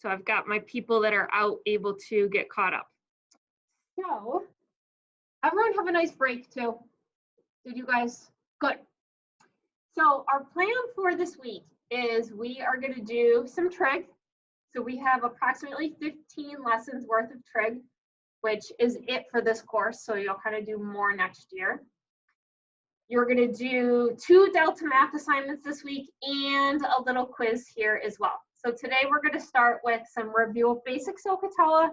So I've got my people that are out able to get caught up. So everyone have a nice break too. Did you guys? Good. So our plan for this week is we are going to do some trig. So we have approximately 15 lessons worth of trig, which is it for this course. So you'll kind of do more next year. You're going to do 2 Delta math assignments this week and a little quiz here as well. So today we're going to start with some review of basic SOHCAHTOA.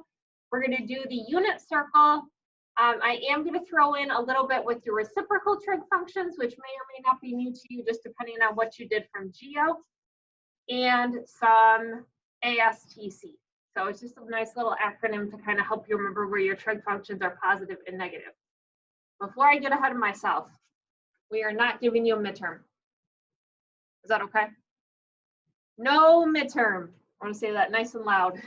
We're going to do the unit circle. I am going to throw in a little bit with your reciprocal trig functions, which may or may not be new to you, just depending on what you did from Geo, and some ASTC. So it's just a nice little acronym to kind of help you remember where your trig functions are positive and negative. Before I get ahead of myself, we are not giving you a midterm. Is that okay? No midterm. I want to say that nice and loud.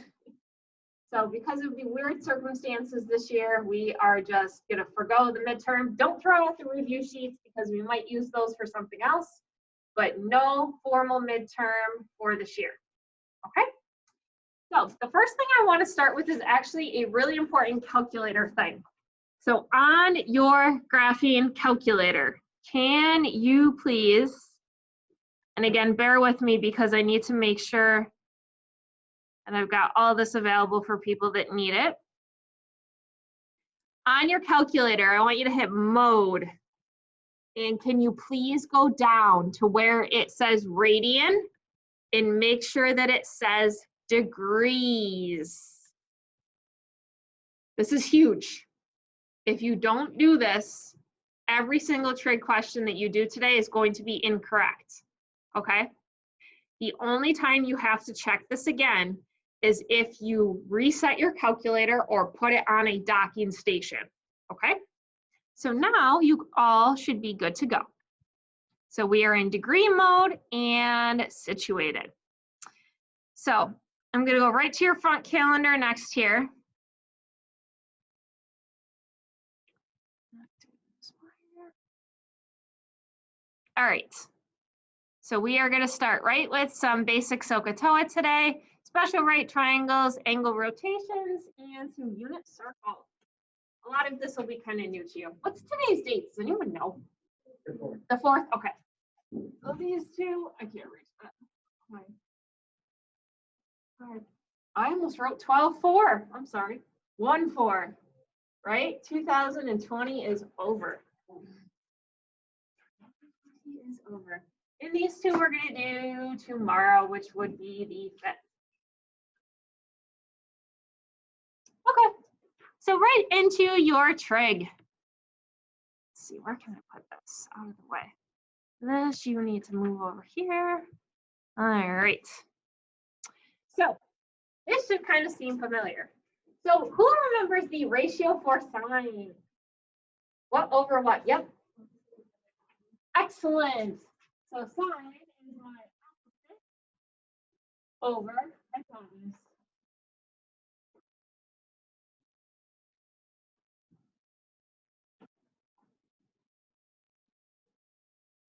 So because of the weird circumstances this year, we are just going to forgo the midterm. Don't throw out the review sheets because we might use those for something else, but no formal midterm for this year. Okay? So the first thing I want to start with is actually a really important calculator thing. So on your graphing calculator, can you please, and again, bear with me because I need to make sure and I've got all this available for people that need it. On your calculator, I want you to hit mode. And can you please go down to where it says radian and make sure that it says degrees. This is huge. If you don't do this, every single trig question that you do today is going to be incorrect, okay? The only time you have to check this again is if you reset your calculator or put it on a docking station, okay? So now you all should be good to go. So we are in degree mode and situated. So I'm gonna go right to your front calendar next here. All right, so we are gonna start right with some basic SOHCAHTOA today. Special right triangles, angle rotations, and some unit circles. A lot of this will be kind of new to you. What's today's date? Does anyone know? The 4th? Okay. So these two, I can't reach that. I almost wrote 12-4. I'm sorry. 1-4, right? 2020 is over. It is over. And these two we're going to do tomorrow, which would be the 5th. Okay, so right into your trig. Let's see, where can I put this out of the way? This you need to move over here. All right. So this should kind of seem familiar. So who remembers the ratio for sine? What over what? Yep. Excellent. So sine is my opposite over hypotenuse.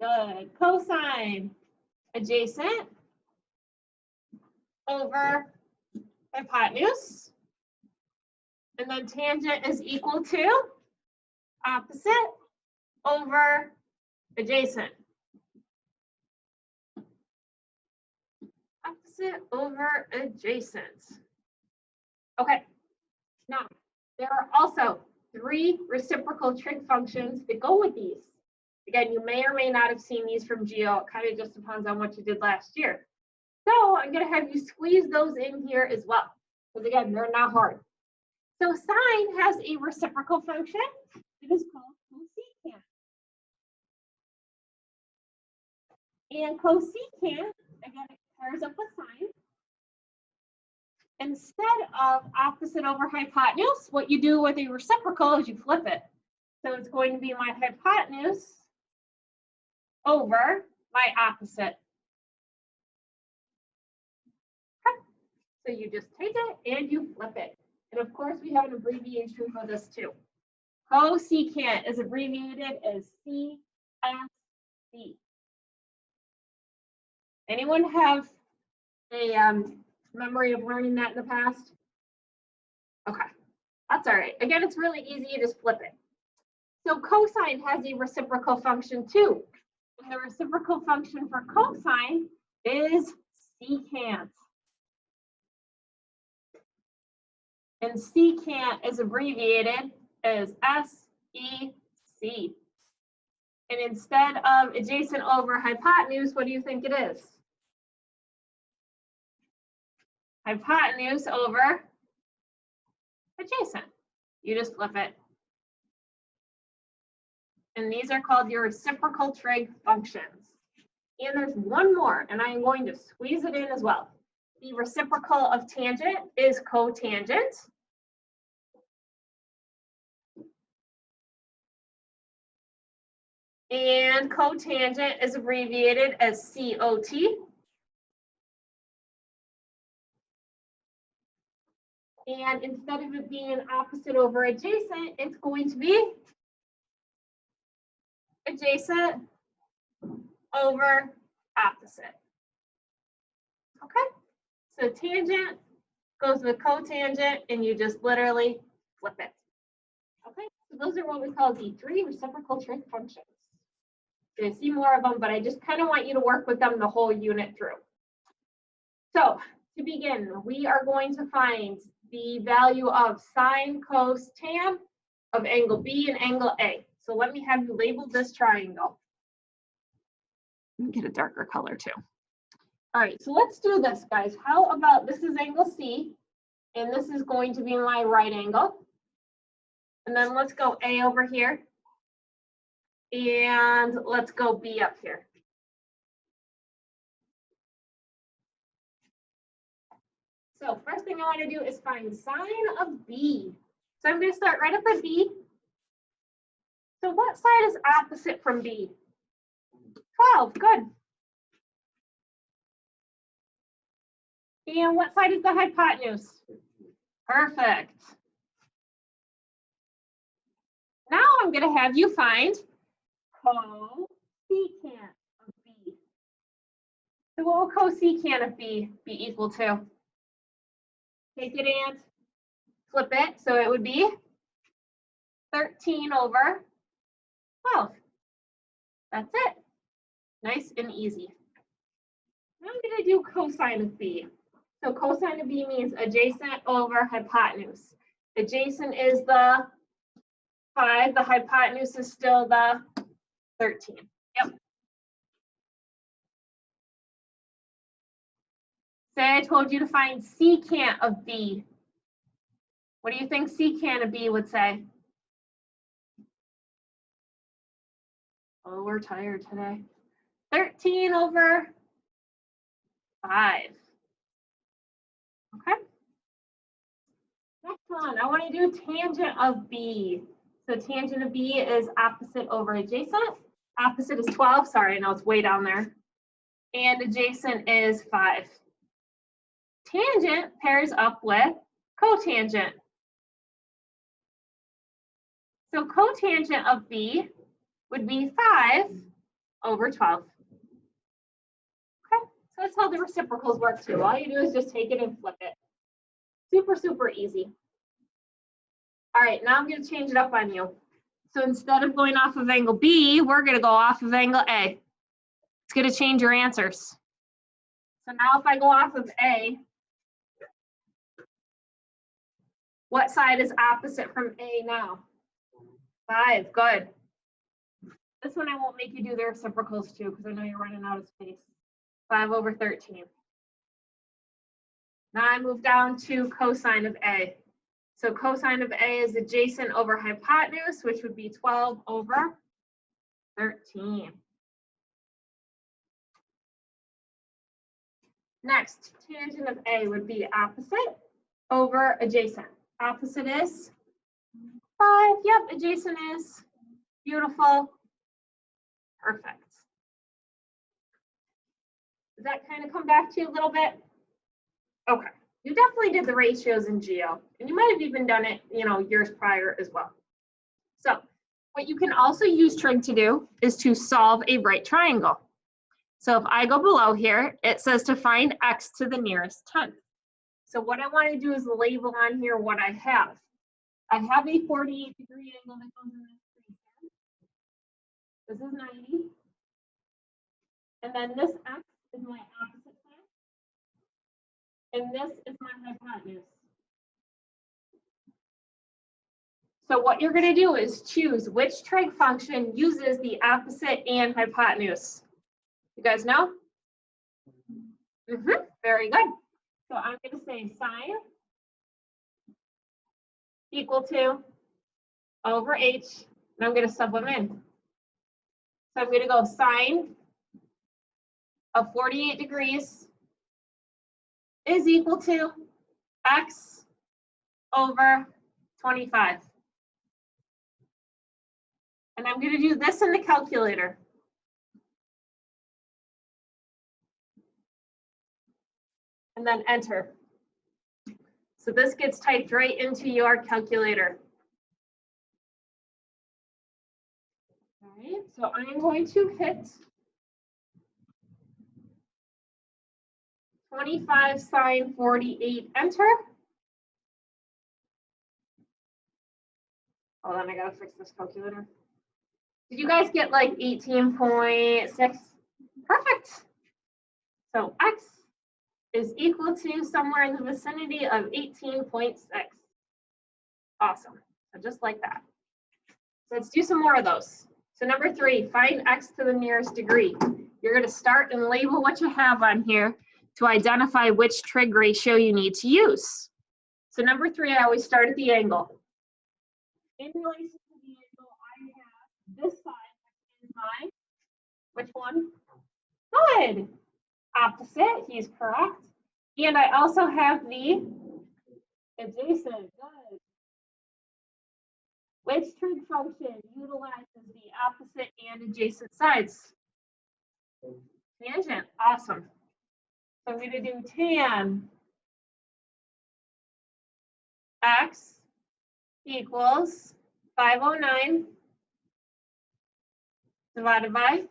Good. Cosine, adjacent over hypotenuse. And then tangent is equal to opposite over adjacent. Opposite over adjacent. Okay. Now, there are also 3 reciprocal trig functions that go with these. Again, you may or may not have seen these from Geo. It kind of just depends on what you did last year. So I'm going to have you squeeze those in here as well, because again, they're not hard. So sine has a reciprocal function. It is called cosecant. And cosecant, again, it pairs up with sine. Instead of opposite over hypotenuse, what you do with a reciprocal is you flip it. So it's going to be my hypotenuse over my opposite. Okay. So you just take it and you flip it. And of course, we have an abbreviation for this too. Cosecant is abbreviated as CSC. Anyone have a memory of learning that in the past? Okay, that's all right. Again, it's really easy, you just flip it. So cosine has a reciprocal function too. And the reciprocal function for cosine is secant. And secant is abbreviated as SEC. And instead of adjacent over hypotenuse, what do you think it is? Hypotenuse over adjacent. You just flip it. And these are called your reciprocal trig functions. And there's one more, and I'm going to squeeze it in as well. The reciprocal of tangent is cotangent. And cotangent is abbreviated as COT. And instead of it being opposite over adjacent, it's going to be adjacent over opposite. Okay, so tangent goes with cotangent, and you just literally flip it. Okay, so those are what we call the 3 reciprocal trig functions. You're gonna see more of them, but I just kind of want you to work with them the whole unit through. So to begin, we are going to find the value of sine, cos, tan of angle B and angle A. So let me have you label this triangle. Let me get a darker color too. All right, so let's do this, guys. How about this is angle C, and this is going to be my right angle. And then let's go A over here. And let's go B up here. So first thing I want to do is find sine of B. So I'm going to start right up at B. So what side is opposite from B? 12, good. And what side is the hypotenuse? Perfect. Now I'm going to have you find cosecant of B. So what will cosecant of B be equal to? Take it and flip it. So it would be 13 over 12. That's it. Nice and easy. Now I'm going to do cosine of B. So cosine of B means adjacent over hypotenuse. Adjacent is the 5. The hypotenuse is still the 13. Yep. Say I told you to find secant of B. What do you think secant of B would say? Oh, we're tired today. 13 over 5. Okay. Next one, I want to do tangent of B. So tangent of B is opposite over adjacent. Opposite is 12. Sorry, I know it's way down there. And adjacent is 5. Tangent pairs up with cotangent. So cotangent of B would be 5 over 12. Okay, so that's how the reciprocals work too. All you do is just take it and flip it. Super, super easy. All right, now I'm going to change it up on you. So instead of going off of angle B, we're going to go off of angle A. It's going to change your answers. So now if I go off of A, what side is opposite from A now? 5, good. This one I won't make you do the reciprocals too, because I know you're running out of space. 5 over 13. Now I move down to cosine of A. So cosine of A is adjacent over hypotenuse, which would be 12 over 13. Next, tangent of A would be opposite over adjacent. Opposite is 5. Yep, adjacent is beautiful. Perfect. Does that kind of come back to you a little bit? Okay. You definitely did the ratios in Geo, and you might have even done it, years prior as well. So what you can also use trig to do is to solve a right triangle. So if I go below here, it says to find x to the nearest 10th. So what I want to do is label on here what I have. I have a 48-degree angle that goes in this region. This is 90. And then this x is my opposite side. And this is my hypotenuse. So what you're going to do is choose which trig function uses the opposite and hypotenuse. You guys know? Very good. So I'm going to say sine equal to over h, and I'm going to sub them in. So I'm going to go sine of 48 degrees is equal to x over 25. And I'm going to do this in the calculator. And then enter. So this gets typed right into your calculator. All right, so I'm going to hit 25 sine 48, enter. Hold on, I gotta fix this calculator. Did you guys get like 18.6? Perfect. So x is equal to somewhere in the vicinity of 18.6. Awesome. So just like that. So let's do some more of those. So number 3, find x to the nearest degree. You're going to start and label what you have on here to identify which trig ratio you need to use. So number 3, I always start at the angle. In relation to the angle, I have this side, which is my, which one? Good. Opposite, he's correct. And I also have the adjacent, good. Which trig function utilizes the opposite and adjacent sides? Tangent, awesome. So I'm going to do tan x equals 509 divided by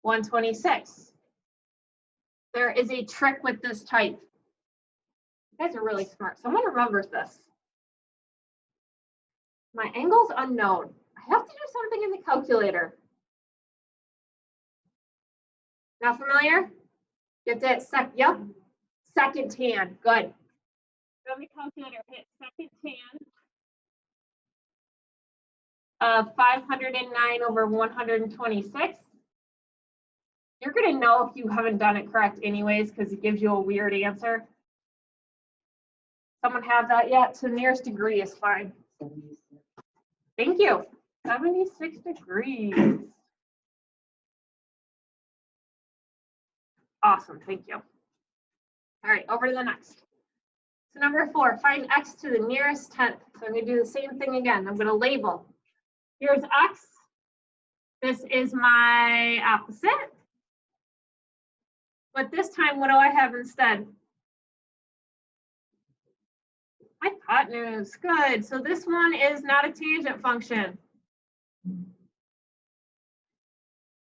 126. There is a trick with this type. You guys are really smart. Someone remembers this. My angle's unknown. I have to do something in the calculator. Not familiar? Get that yep. Second tan. Good. Go to the calculator, hit second tan of 509 over 126. You're going to know if you haven't done it correct anyways, because it gives you a weird answer. Someone have that yet? So nearest degree is fine. Thank you. 76 degrees. Awesome, thank you. All right, over to the next. So number 4, find x to the nearest tenth. So I'm going to do the same thing again. I'm going to label. Here's x. This is my opposite. But this time, what do I have instead? Hypotenuse. Good. So this one is not a tangent function.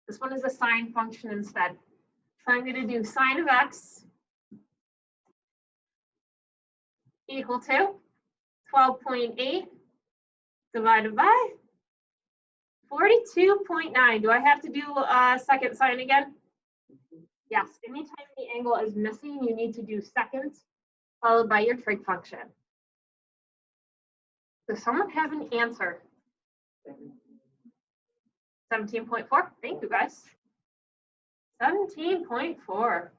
This one is a sine function instead. So I'm going to do sine of x equal to 12.8 divided by 42.9. Do I have to do a second sine again? Yes. Anytime the angle is missing, you need to do seconds followed by your trig function. Does someone have an answer? 17.4. Thank you, guys. 17.4.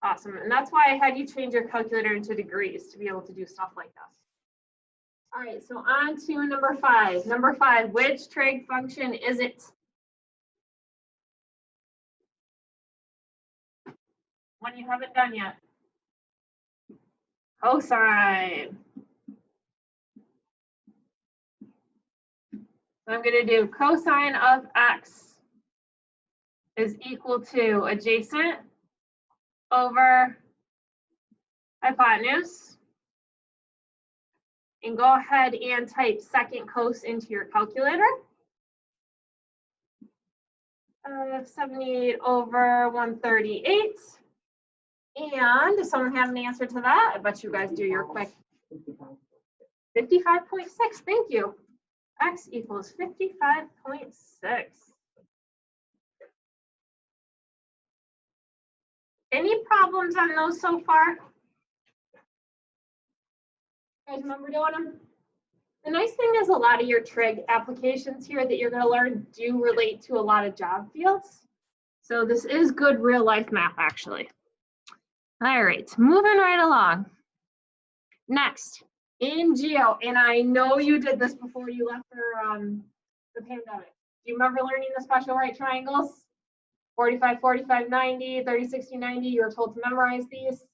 Awesome. And that's why I had you change your calculator into degrees to be able to do stuff like this. All right, so on to number 5. Number 5, which trig function is it? One you haven't done yet. Cosine. So I'm going to do cosine of x is equal to adjacent over hypotenuse. And go ahead and type second cos into your calculator. 78 over 138. And does someone have an answer to that? I bet you guys do your quick. 55.6, thank you. X equals 55.6. Any problems on those so far? You guys remember doing them? The nice thing is a lot of your trig applications here that you're going to learn do relate to a lot of job fields. So this is good real life math, actually. All right, moving right along. Next, in geo, and I know you did this before you left for the pandemic. Do you remember learning the special right triangles? 45, 45, 90, 30, 60, 90. You were told to memorize these.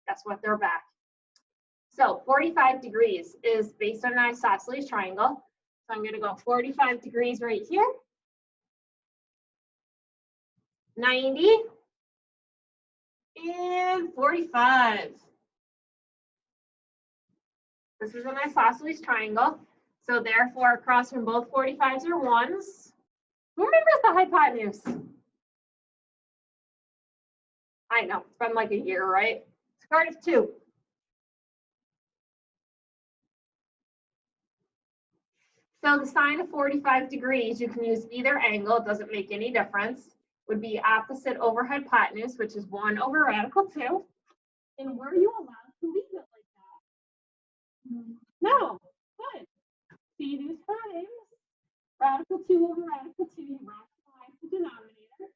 Guess what? They're back. So 45 degrees is based on an isosceles triangle. So I'm going to go 45 degrees right here. 90 and 45. This is an isosceles triangle. So therefore, across from both 45s are 1s. Who remembers the hypotenuse? I know, it's been like a year, right? Square root of 2. So the sine of 45 degrees, you can use either angle, it doesn't make any difference, would be opposite over hypotenuse, which is 1 over radical 2. And were you allowed to leave it like that? No, good. So you do times radical 2 over radical 2, you rationalize the denominator,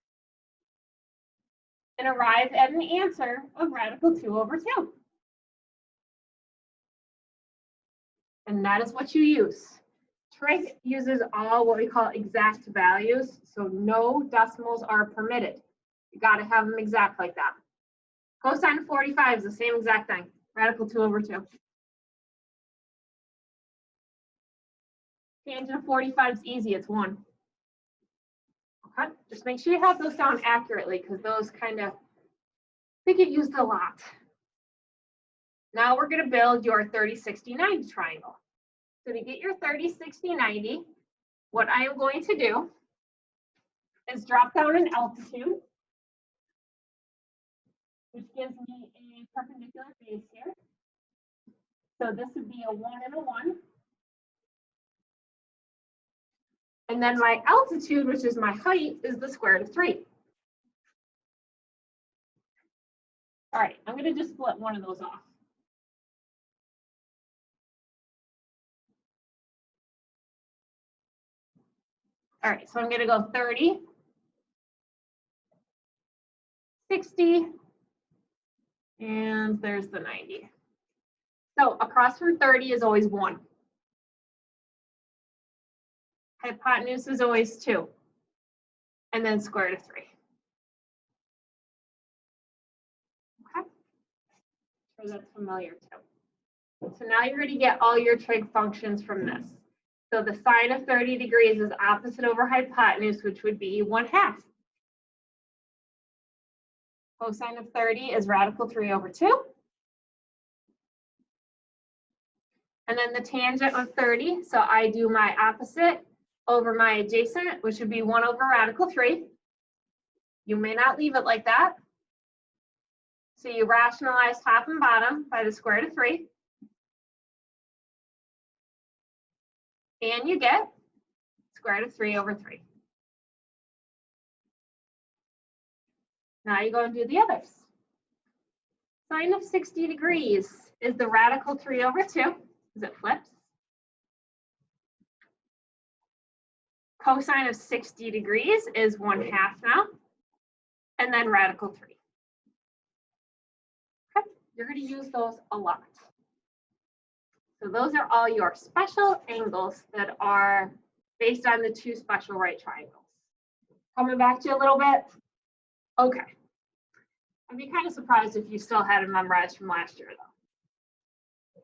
and arrive at an answer of radical 2 over 2. And that is what you use. Trig uses all what we call exact values, so no decimals are permitted. You got to have them exact like that. Cosine of 45 is the same exact thing, radical 2 over 2. Tangent of 45 is easy, it's 1. Okay, just make sure you have those down accurately because those kind of, they get used a lot. Now we're going to build your 30, 60, 90 triangle. So to get your 30, 60, 90, what I am going to do is drop down an altitude, which gives me a perpendicular base here. So this would be a 1 and a 1. And then my altitude, which is my height, is the square root of 3. All right, I'm going to just split one of those off. All right, so I'm going to go 30, 60, and there's the 90. So across from 30 is always 1. Hypotenuse is always 2. And then square root of 3. Okay, so that's familiar too. So now you're going to get all your trig functions from this. So the sine of 30 degrees is opposite over hypotenuse, which would be 1/2. Cosine of 30 is radical 3 over 2. And then the tangent of 30, so I do my opposite over my adjacent, which would be 1 over radical 3. You may not leave it like that. So you rationalize top and bottom by the square root of 3. And you get square root of 3 over 3. Now you go and do the others. Sine of 60 degrees is the radical 3 over 2, because it flips. Cosine of 60 degrees is 1/2 now, and then radical 3. Okay, you're going to use those a lot. So those are all your special angles that are based on the 2 special right triangles. Coming back to you a little bit. Okay. I'd be kind of surprised if you still had it memorized from last year, though.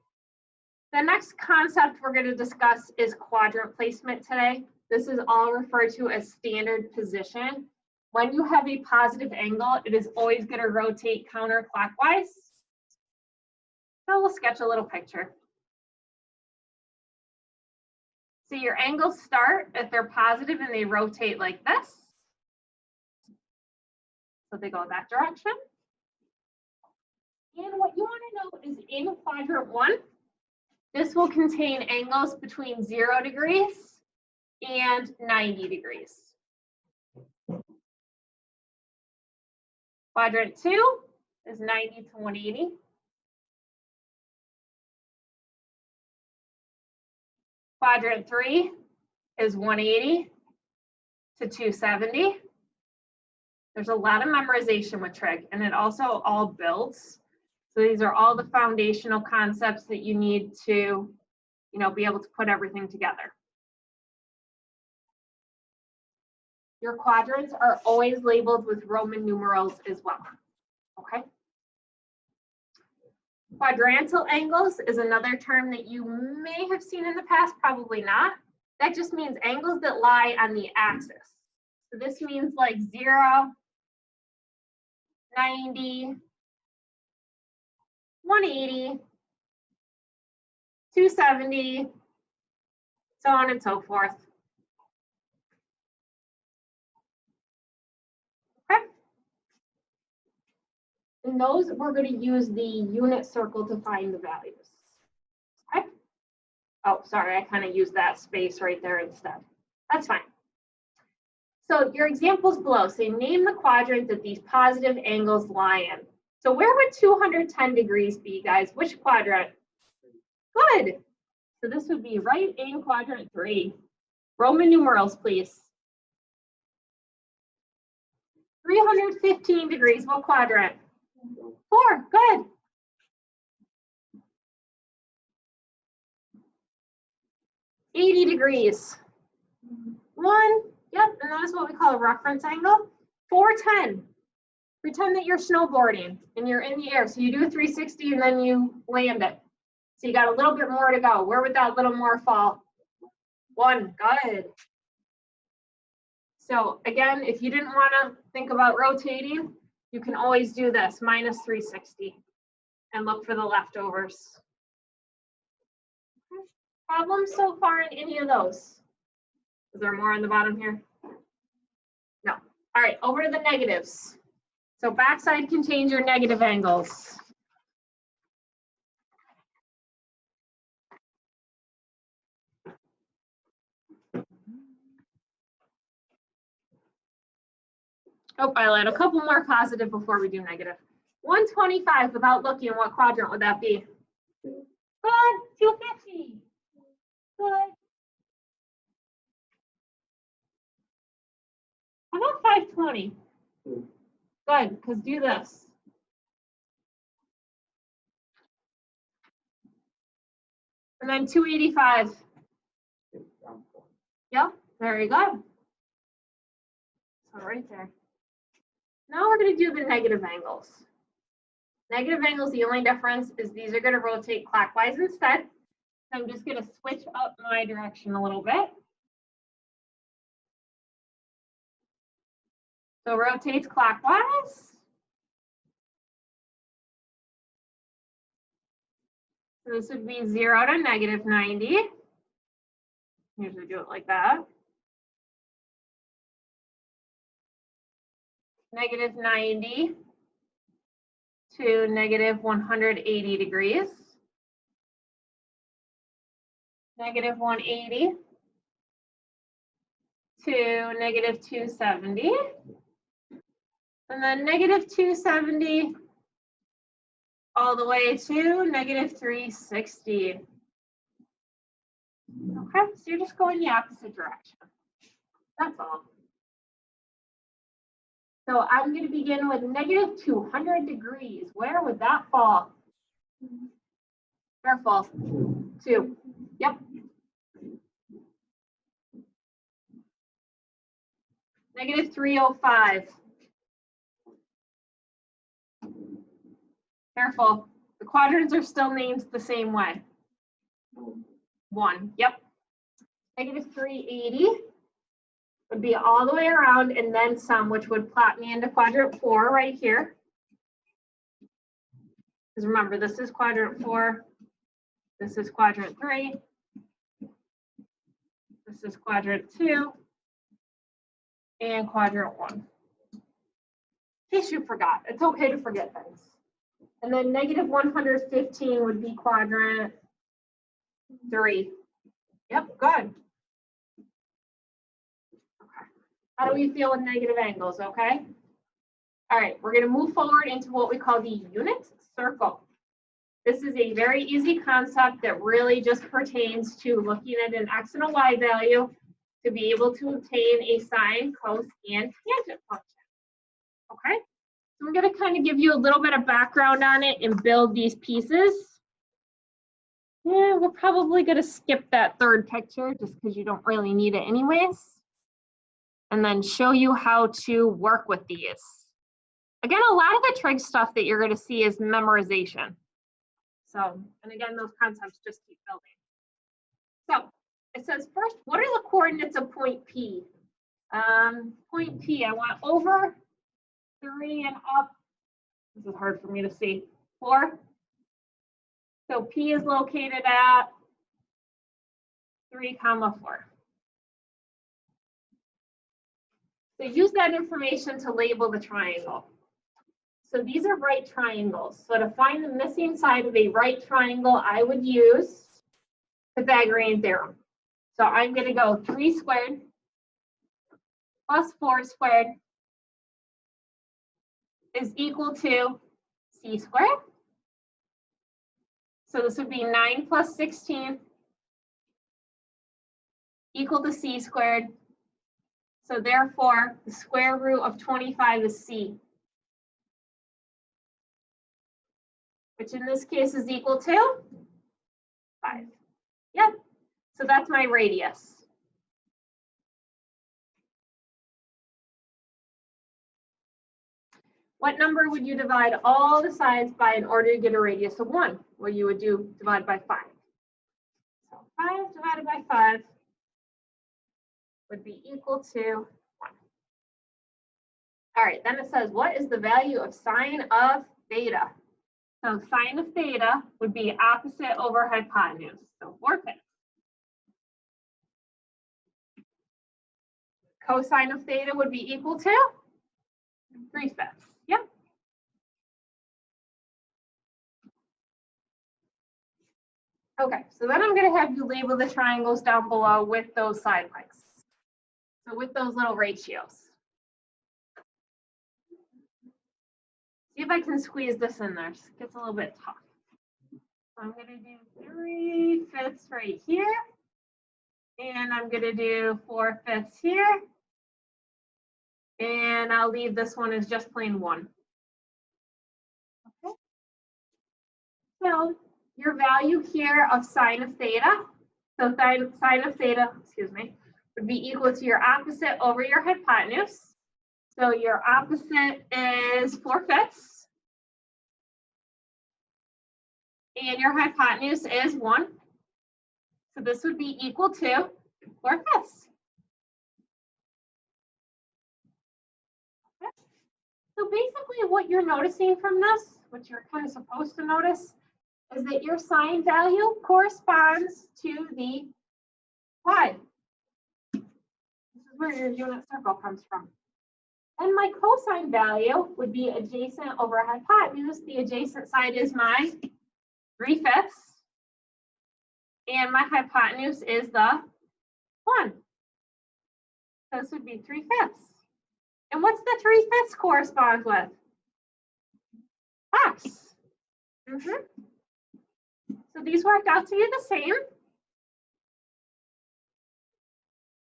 The next concept we're going to discuss is quadrant placement today. This is all referred to as standard position. When you have a positive angle, it is always going to rotate counterclockwise. So we'll sketch a little picture. So your angles start if they're positive and they rotate like this. So they go that direction. And what you want to know is in quadrant 1, this will contain angles between 0 degrees and 90 degrees. Quadrant 2 is 90 to 180. Quadrant 3 is 180 to 270. There's a lot of memorization with trig, and it also all builds. So these are all the foundational concepts that you need to, be able to put everything together. Your quadrants are always labeled with Roman numerals as well, okay? Quadrantal angles is another term that you may have seen in the past, probably not. That just means angles that lie on the axis. So this means like 0, 90, 180, 270, so on and so forth. Okay. And those, we're going to use the unit circle to find the values. Okay. Oh, sorry, I kind of used that space right there instead. That's fine. So your examples below say, name the quadrant that these positive angles lie in. So where would 210 degrees be, guys? Which quadrant? Good. So this would be right in quadrant 3. Roman numerals, please. 315 degrees, what quadrant? 4, good. $80 degrees. 1, yep, and that is what we call a reference angle. 410. Pretend that you're snowboarding and you're in the air. So you do a 360 and then you land it. So you got a little bit more to go. Where would that little more fall? 1, good. So again, if you didn't want to think about rotating, you can always do this, minus 360, and look for the leftovers. Problems so far in any of those? Is there more on the bottom here? No. All right, over to the negatives. So backside contains your negative angles. Oh, I'll add a couple more positive before we do negative. 125 without looking, what quadrant would that be? Good, 250. Good. How about 520? Good, because do this. And then 285. Yep, very good. So right there. Now we're going to do the negative angles. Negative angles, the only difference is these are going to rotate clockwise instead. So I'm just going to switch up my direction a little bit. So rotates clockwise. So this would be 0 to negative 90. Usually do it like that. Negative 90 to negative 180 degrees. Negative 180 to negative 270. And then negative 270 all the way to negative 360. Okay, so you're just going the opposite direction. That's all. So I'm going to begin with negative 200 degrees. Where would that fall? Careful. 2. Yep. Negative 305. Careful. The quadrants are still named the same way. 1. Yep. Negative 380 would be all the way around and then some, which would plot me into quadrant 4 right here. Because remember, this is quadrant 4. This is quadrant 3. This is quadrant 2. And quadrant 1. In case you forgot, it's okay to forget things. And then negative 115 would be quadrant 3. Yep, good. Okay. How do we feel with negative angles, okay? All right, we're going to move forward into what we call the unit circle. This is a very easy concept that really just pertains to looking at an x and a y value to be able to obtain a sine, cos, and tangent function. Okay, so I'm going to kind of give you a little bit of background on it and build these pieces. Yeah, we're probably going to skip that third picture just because you don't really need it anyways. And then show you how to work with these. Again, a lot of the trig stuff that you're going to see is memorization. So, and again, those concepts just keep building. So it says first, what are the coordinates of point P? Point P, I want over 3 and up. This is hard for me to see. 4. So P is located at 3, 4. So use that information to label the triangle. So these are right triangles. So to find the missing side of a right triangle, I would use Pythagorean theorem. So I'm going to go 3 squared plus 4 squared is equal to c squared. So this would be 9 plus 16 equal to c squared. So therefore, the square root of 25 is c, which in this case is equal to 5. Yep, so that's my radius. What number would you divide all the sides by in order to get a radius of 1? Well, you would do divide by 5. So 5 divided by 5 would be equal to 1. All right, then it says, what is the value of sine of theta? So sine of theta would be opposite over hypotenuse, so 4/5. Cosine of theta would be equal to 3/5. Yep. Okay, so then I'm going to have you label the triangles down below with those side legs. So with those little ratios. See if I can squeeze this in there. It gets a little bit tough. So I'm going to do 3/5 right here. And I'm going to do 4/5 here. And I'll leave this one as just plain 1. Okay. So your value here of sine of theta, so sine of theta, excuse me, would be equal to your opposite over your hypotenuse. So your opposite is 4/5. And your hypotenuse is 1. So this would be equal to 4/5. Okay. So basically what you're noticing from this, what you're kind of supposed to notice, is that your sine value corresponds to the y. This is where your unit circle comes from. And my cosine value would be adjacent over hypotenuse. The adjacent side is my 3/5. And my hypotenuse is the 1. So this would be 3/5. And what's the 3/5 correspond with? X. So these work out to be the same.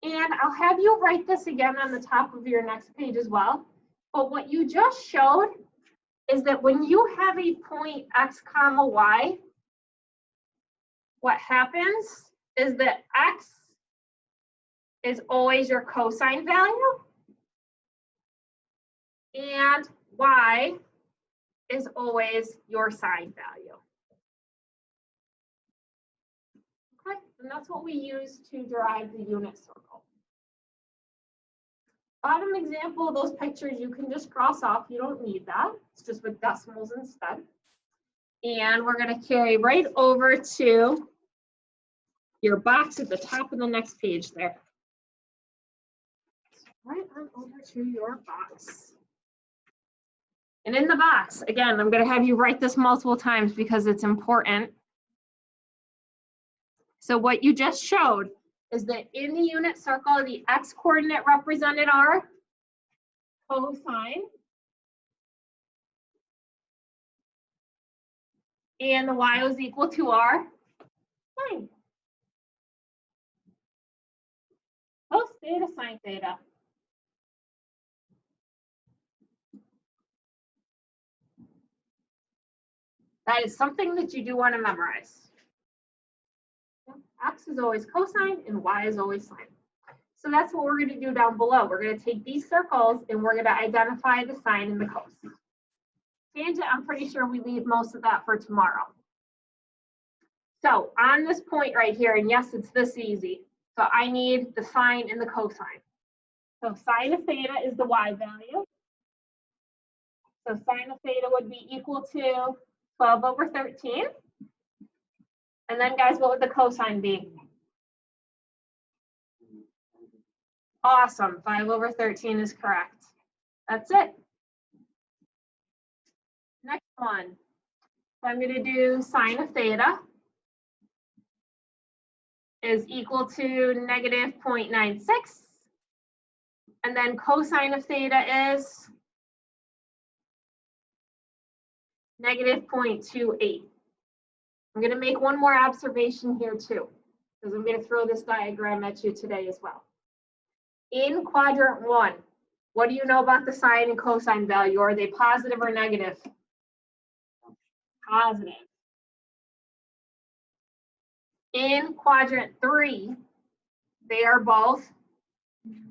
And I'll have you write this again on the top of your next page as well. But what you just showed is that when you have a point x comma y, what happens is that x is always your cosine value and y is always your sine value. Okay, and that's what we use to derive the unit circle. Bottom example, those pictures you can just cross off. You don't need that. It's just with decimals instead. And we're going to carry right over to your box at the top of the next page there. Right on over to your box. And in the box, again, I'm going to have you write this multiple times because it's important. So what you just showed is that in the unit circle, the x coordinate represented our cosine, and the y was equal to our sine. Cos theta, sine theta. That is something that you do want to memorize. X is always cosine and y is always sine. So that's what we're going to do down below. We're going to take these circles and we're going to identify the sine and the cos. Tangent, I'm pretty sure we leave most of that for tomorrow. So on this point right here, and yes, it's this easy. So I need the sine and the cosine. So sine of theta is the y value. So sine of theta would be equal to 12 over 13. And then guys, what would the cosine be? Awesome, 5 over 13 is correct. That's it. Next one. So I'm going to do sine of theta is equal to negative 0.96. And then cosine of theta is negative 0.28. I'm going to make one more observation here too, because I'm going to throw this diagram at you today as well. In quadrant 1, what do you know about the sine and cosine value? Are they positive or negative? Positive. In quadrant 3, they are both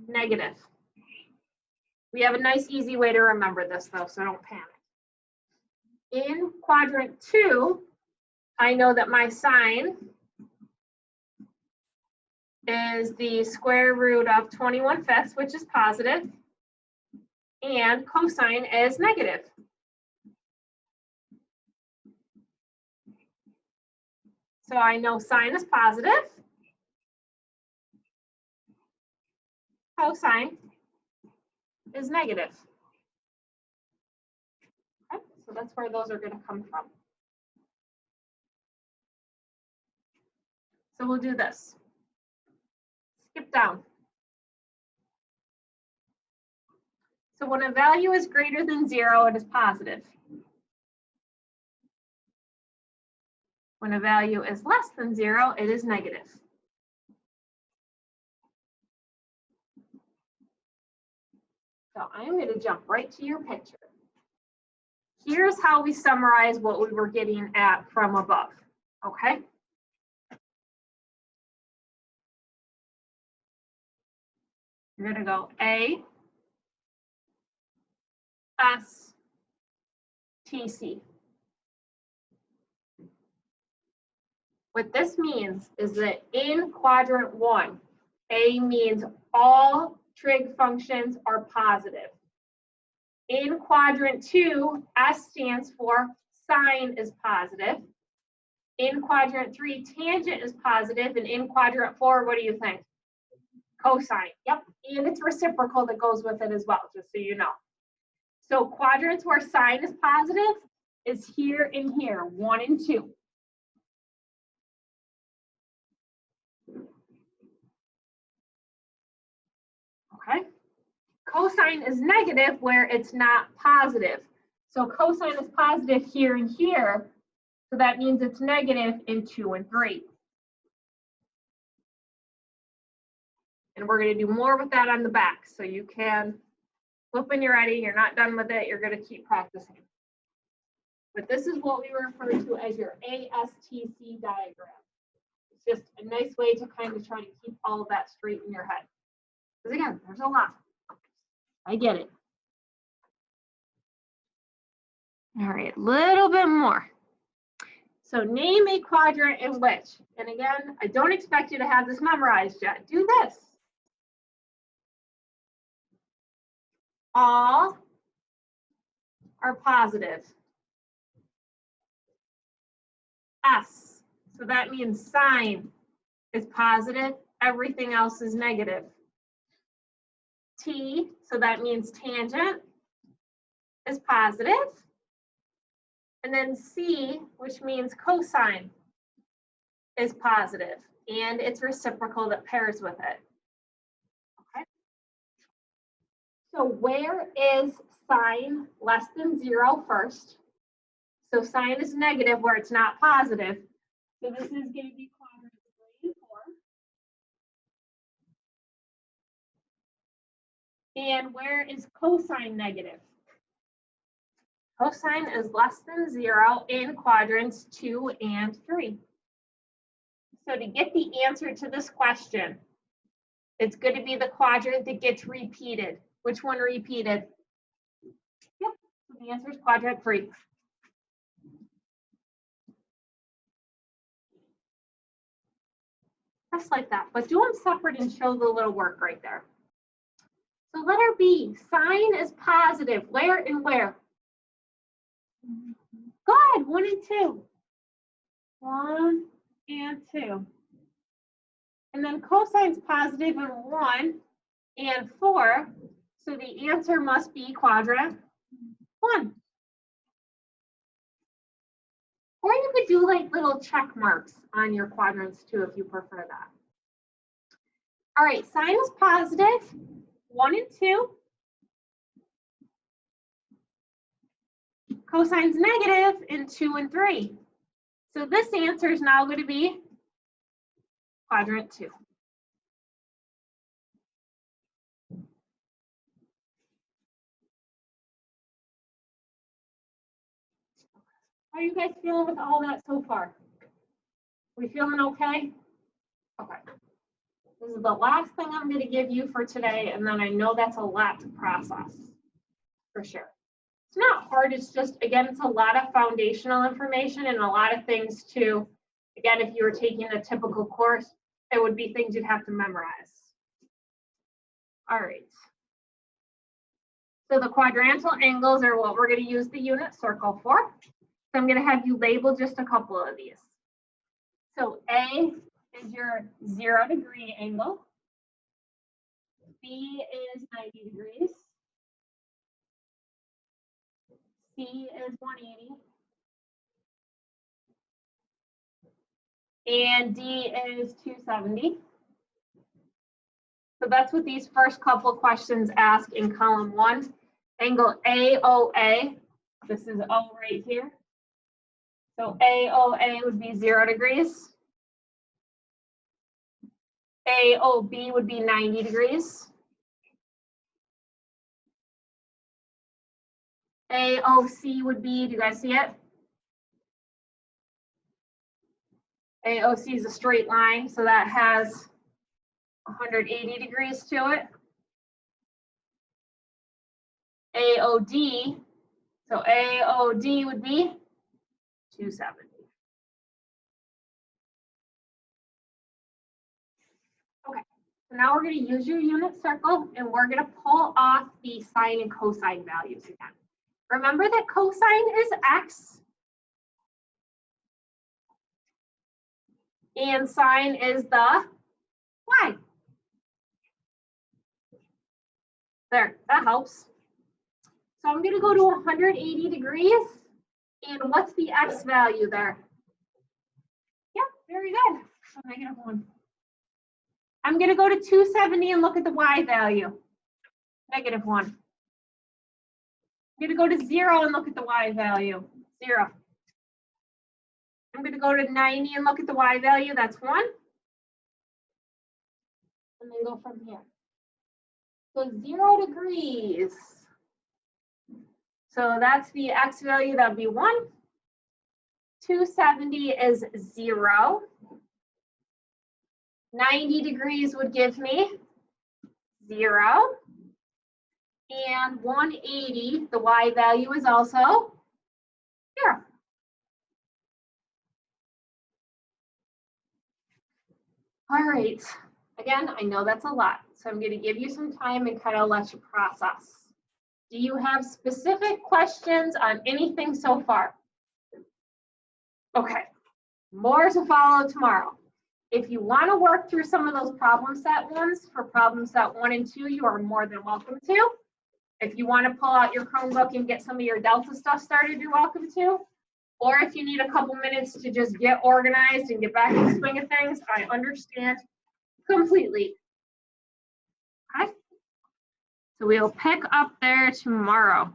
negative. We have a nice easy way to remember this though, so don't panic. In quadrant 2, I know that my sine is the square root of 21/5, which is positive, and cosine is negative. So I know sine is positive, cosine is negative. Okay, so that's where those are going to come from. So we'll do this. Skip down. So when a value is greater than 0, it is positive. When a value is less than 0, it is negative. So I'm going to jump right to your picture. Here's how we summarize what we were getting at from above, okay? You're going to go A, S, T, C. What this means is that in quadrant 1, A means all trig functions are positive. In quadrant 2, S stands for sine is positive. In quadrant 3, tangent is positive, and in quadrant 4, what do you think? Cosine. Yep, and it's reciprocal that goes with it as well, just so you know. So quadrants where sine is positive is here and here, 1 and 2. Okay. Cosine is negative where it's not positive. So cosine is positive here and here, so that means it's negative in 2 and 3. And we're going to do more with that on the back, so you can flip when you're ready. You're not done with it. You're going to keep practicing. But this is what we refer to as your ASTC diagram. It's just a nice way to kind of try to keep all of that straight in your head. Because again, there's a lot. I get it. All right, a little bit more. So name a quadrant in which, and again, I don't expect you to have this memorized yet. Do this. All are positive. S, so that means sine is positive, everything else is negative. T, so that means tangent is positive. And then C, which means cosine, is positive, and it's reciprocal that pairs with it. Okay. So where is sine less than 0 first? So sine is negative where it's not positive. So this is going to be quadrant 3 and 4. And where is cosine negative? Cosine is less than 0 in quadrants 2 and 3. So to get the answer to this question, it's going to be the quadrant that gets repeated. Which one repeated? Yep, so the answer is quadrant 3. Just like that, but do them separate and show the little work right there. So letter B, sine is positive. Where and where? Good, 1 and 2. 1 and 2. And then cosine's positive in 1 and 4. So the answer must be quadrant 1. Or you could do like little check marks on your quadrants too if you prefer that. All right, sine is positive, 1 and 2. Cosine's negative in 2 and 3. So this answer is now going to be quadrant 2. How are you guys feeling with all that so far? We feeling okay? Okay. This is the last thing I'm going to give you for today, and then I know that's a lot to process, for sure. It's not hard, it's just, again, it's a lot of foundational information and a lot of things too. Again, if you were taking a typical course, it would be things you'd have to memorize. All right. So the quadrantal angles are what we're going to use the unit circle for. So I'm going to have you label just a couple of these. So A is your 0-degree angle. B is 90 degrees. C is 180. And D is 270. So that's what these first couple questions ask in column 1. Angle AOA, this is O right here. So AOA would be 0 degrees. AOB would be 90 degrees. AOC would be, do you guys see it? AOC is a straight line, so that has 180 degrees to it. AOD, so AOD would be 270. Okay, so now we're going to use your unit circle and we're going to pull off the sine and cosine values again. Remember that cosine is x and sine is the y. There, that helps. So I'm going to go to 180 degrees. And what's the x value there? Yep, very good. So -1. I'm going to go to 270 and look at the y value. -1. I'm going to go to 0 and look at the y value. 0. I'm going to go to 90 and look at the y value. That's 1. And then go from here. So 0 degrees. So that's the x value, that would be 1. 270 is 0. 90 degrees would give me 0. And 180, the y value is also 0. All right, again, I know that's a lot, so I'm going to give you some time and kind of let you process. Do you have specific questions on anything so far? Okay, more to follow tomorrow. If you want to work through some of those problem set ones for problem set 1 and 2, you are more than welcome to. If you want to pull out your Chromebook and get some of your Delta stuff started, you're welcome to. Or if you need a couple minutes to just get organized and get back in the swing of things, I understand completely. Okay? So we'll pick up there tomorrow.